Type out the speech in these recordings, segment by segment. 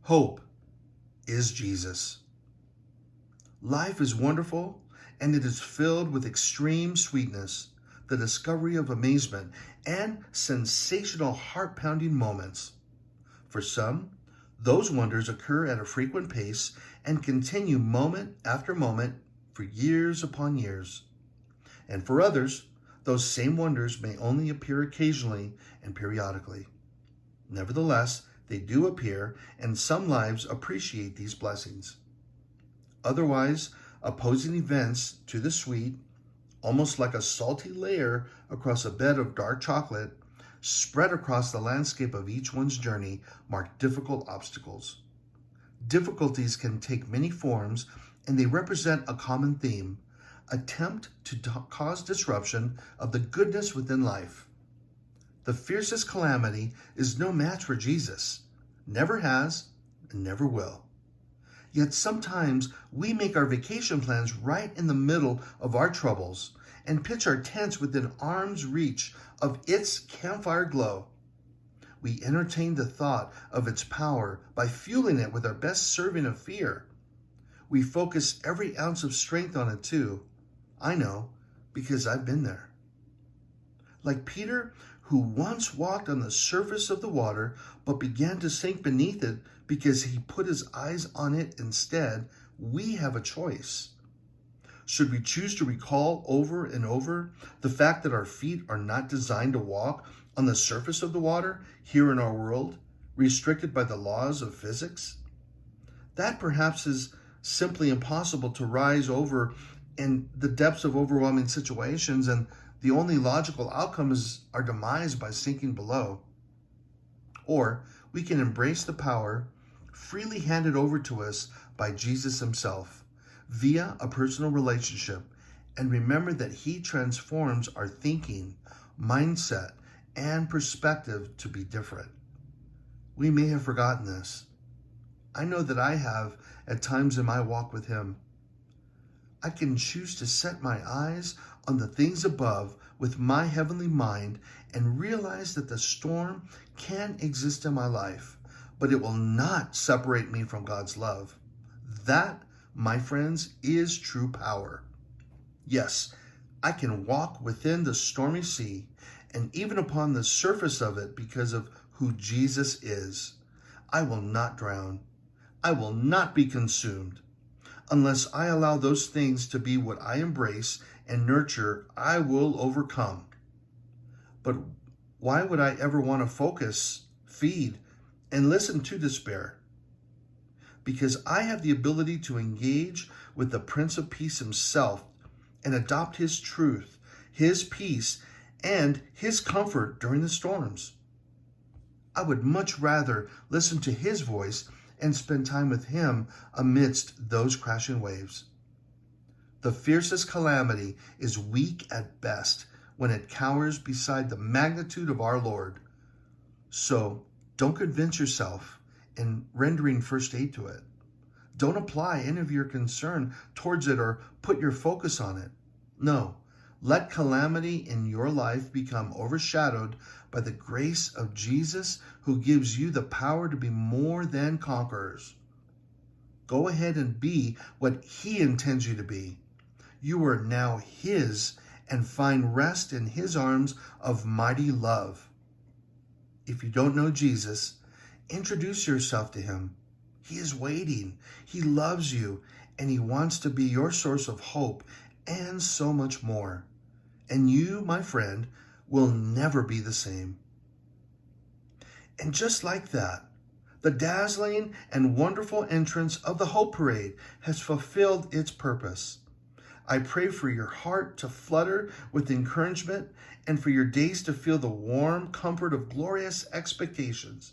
Hope is Jesus. Life is wonderful, and it is filled with extreme sweetness, the discovery of amazement, and sensational heart-pounding moments. For some, those wonders occur at a frequent pace and continue moment after moment for years upon years. And for others, those same wonders may only appear occasionally and periodically. Nevertheless, they do appear, and some lives appreciate these blessings. Otherwise, opposing events to the sweet, almost like a salty layer across a bed of dark chocolate, spread across the landscape of each one's journey, mark difficult obstacles. Difficulties can take many forms, and they represent a common theme: attempt to cause disruption of the goodness within life. The fiercest calamity is no match for Jesus, never has, and never will. Yet sometimes we make our vacation plans right in the middle of our troubles and pitch our tents within arm's reach of its campfire glow. We entertain the thought of its power by fueling it with our best serving of fear. We focus every ounce of strength on it too. I know, because I've been there. Like Peter, who once walked on the surface of the water but began to sink beneath it because he put his eyes on it instead, we have a choice. Should we choose to recall over and over the fact that our feet are not designed to walk on the surface of the water here in our world, restricted by the laws of physics? That perhaps is simply impossible to rise over in the depths of overwhelming situations, and the only logical outcome is our demise by sinking below. Or we can embrace the power freely handed over to us by Jesus himself via a personal relationship, and remember that he transforms our thinking, mindset, and perspective to be different. We may have forgotten this. I know that I have at times in my walk with him. I can choose to set my eyes on the things above with my heavenly mind and realize that the storm can exist in my life, but it will not separate me from God's love. That, my friends, is true power. Yes, I can walk within the stormy sea and even upon the surface of it because of who Jesus is. I will not drown. I will not be consumed. Unless I allow those things to be what I embrace and nurture, I will overcome. But why would I ever want to focus, feed, and listen to despair? Because I have the ability to engage with the Prince of Peace himself and adopt his truth, his peace, and his comfort during the storms. I would much rather listen to his voice and spend time with him amidst those crashing waves. The fiercest calamity is weak at best when it cowers beside the magnitude of our Lord. So don't convince yourself in rendering first aid to it. Don't apply any of your concern towards it or put your focus on it. No, let calamity in your life become overshadowed by the grace of Jesus, who gives you the power to be more than conquerors. Go ahead and be what he intends you to be. You are now his, and find rest in his arms of mighty love. If you don't know Jesus, introduce yourself to him. He is waiting. He loves you, and he wants to be your source of hope and so much more. And you, my friend, will never be the same. And just like that, the dazzling and wonderful entrance of the Hope Parade has fulfilled its purpose. I pray for your heart to flutter with encouragement and for your days to feel the warm comfort of glorious expectations.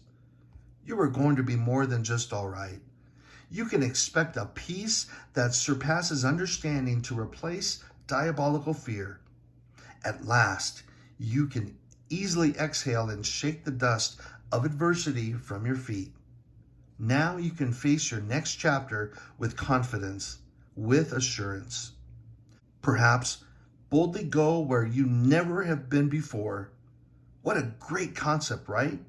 You are going to be more than just all right. You can expect a peace that surpasses understanding to replace diabolical fear. At last, you can easily exhale and shake the dust of adversity from your feet. Now you can face your next chapter with confidence, with assurance. Perhaps boldly go where you never have been before. What a great concept, right?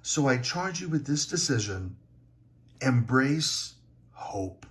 So I charge you with this decision. Embrace hope.